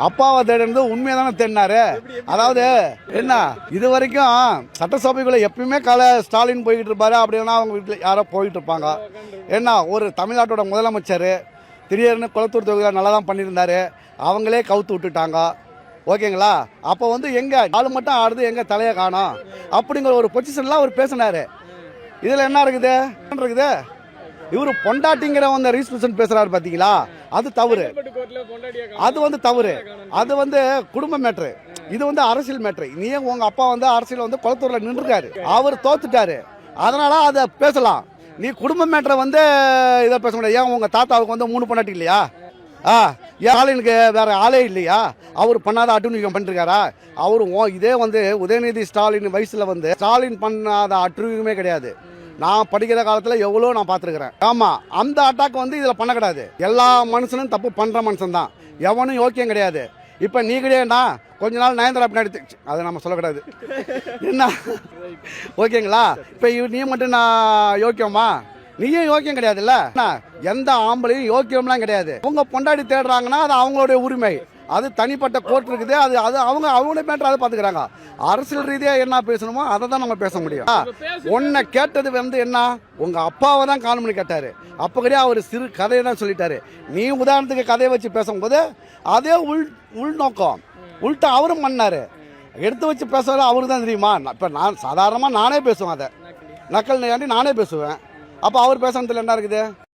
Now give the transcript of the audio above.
அப்பாவை தேடுறது உண்மையை தானே தேடினாரு. அதாவது என்ன இது வரைக்கும் சட்டசபைக்குள்ள எப்பயுமே ஸ்டாலின் போய்கிட்டு இருப்பாரு. அப்படின்னா அவங்க வீட்டில் யாரோ போயிட்டு இருப்பாங்க. என்ன ஒரு தமிழ்நாட்டோட முதலமைச்சர் திடீர்னு குளத்தூர் தொகுதியில் நல்லா தான் பண்ணியிருந்தாரு. அவங்களே கவுத்து விட்டுட்டாங்க. ஓகேங்களா? அப்போ வந்து எங்கே ஆளு மட்டும் ஆடுது, எங்கே தலையை காணோம் அப்படிங்கிற ஒரு பொசிஷன்லாம் அவர் பேசினார். இதில் என்ன இருக்குது? இவர் பொண்டாட்டிங்கிற வந்து ரீஸ்பெக்ஷன் பேசுறாரு பார்த்தீங்களா? அது தவறு. அது வந்து தவறு. அது வந்து குடும்ப மேட்ரு. இது வந்து அரசியல் மேட்ரு. நீ உங்க அப்பா வந்து அரசியல் வந்து குளத்தூர்ல நின்றுருக்காரு. அவர் தோத்துட்டாரு. அதனால அதை பேசலாம். நீ குடும்ப மேட்ரை வந்து இதை பேச முடியாது. ஏன் உங்க தாத்தாவுக்கு வந்து 3 பொண்டாட்டி இல்லையா? ஸ்டாலினுக்கு வேற ஆளே இல்லையா? அவர் பண்ணாத அட்டுநீக்கம் பண்ணிருக்காரா? அவரு இதே வந்து உதயநிதி ஸ்டாலின் வயசுல வந்து ஸ்டாலின் பண்ணாத அட்டுநீக்கமே கிடையாது. நான் படிக்கிற காலத்தில் எவ்வளோ நான் பார்த்துருக்கிறேன். ஆமாம், அந்த அட்டாக் வந்து இதில் பண்ணக்கூடாது. எல்லா மனுஷனும் தப்பு பண்ணுற மனுஷன் தான். எவனும் யோக்கியம் கிடையாது. இப்போ நீ கிடையாண்டா கொஞ்ச நாள் நயன்தாரா பின்னாடி அதை நம்ம சொல்லக்கூடாது. என்ன ஓகேங்களா? இப்போ நீ மட்டும் நான் யோக்கியமா? நீயும் யோக்கியம் கிடையாதுல்ல. எந்த ஆம்பளையும் யோக்கியம்லாம் கிடையாது. அவங்க பொண்டாடி தேடுறாங்கன்னா அது அவங்களுடைய உரிமை. அது தனிப்பட்ட கோர்ட் இருக்குது. அது அது அவங்க மேட்டர் அதை பார்த்துக்கிறாங்க. அரசியல் ரீதியாக என்ன பேசணுமோ அதை தான் நம்ம பேச முடியும். உன்னை கேட்டது வந்து என்ன, உங்கள் அப்பாவை தான் காணொலி கேட்டார். அப்போ கிடையாது, அவர் சிறு கதையை தான் சொல்லிட்டாரு. நீ உதாரணத்துக்கு கதையை வச்சு பேசும்போது அதே உள்நோக்கம் உள்ட்ட அவரும் பண்ணார். எடுத்து வச்சு பேசுறது அவருக்கு தான் தெரியுமா? இப்போ நான் சாதாரணமாக நானே பேசுவேன். அதை நக்கல் நானே பேசுவேன். அப்போ அவர் பேசுறதுல என்ன இருக்குது?